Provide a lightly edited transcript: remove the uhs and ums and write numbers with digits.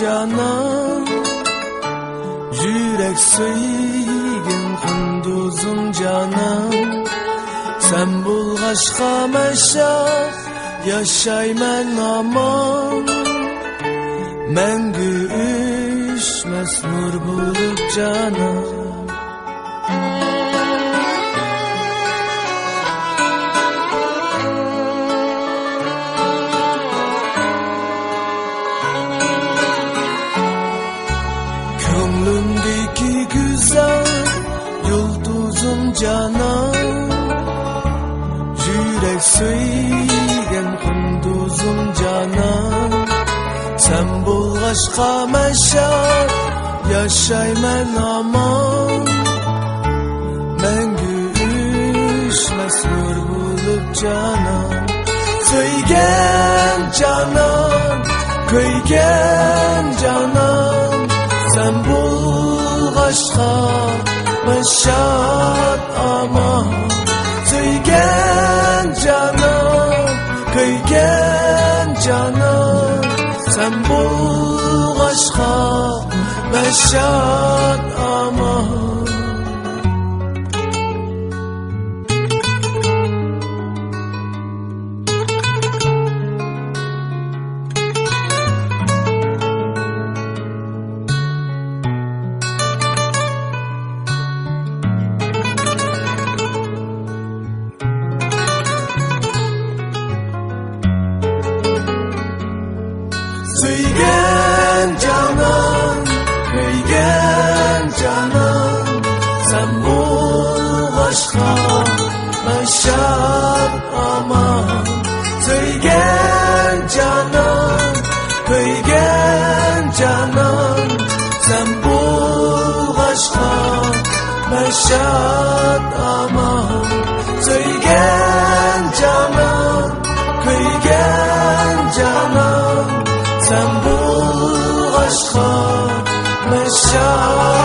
canan, yürek söygün kunduzum canan. Sen bulgaçka meşak, yaşaymen aman. Мәңгі өшмәс нұр болып canan. Könglimdeki güzel yıldızım canan, yürek söygen kunduzum canan. Sen bulgaçka meşak, yaşaymen aman. Мәңгі өшмәс нұр болып canan. Söygen canan, köygen canan. Sen bulgaçka meşak aman. Söygen canan, köygen canan. Sen bulgaçka meşak aman. Söygen canan, köygen canan. Sen bulgaçka meşak aman. Söygen canan, köygen canan. Sen bulgaçka meşak aman. Söygen canan, köygen canan. Sen bulgaçka meşak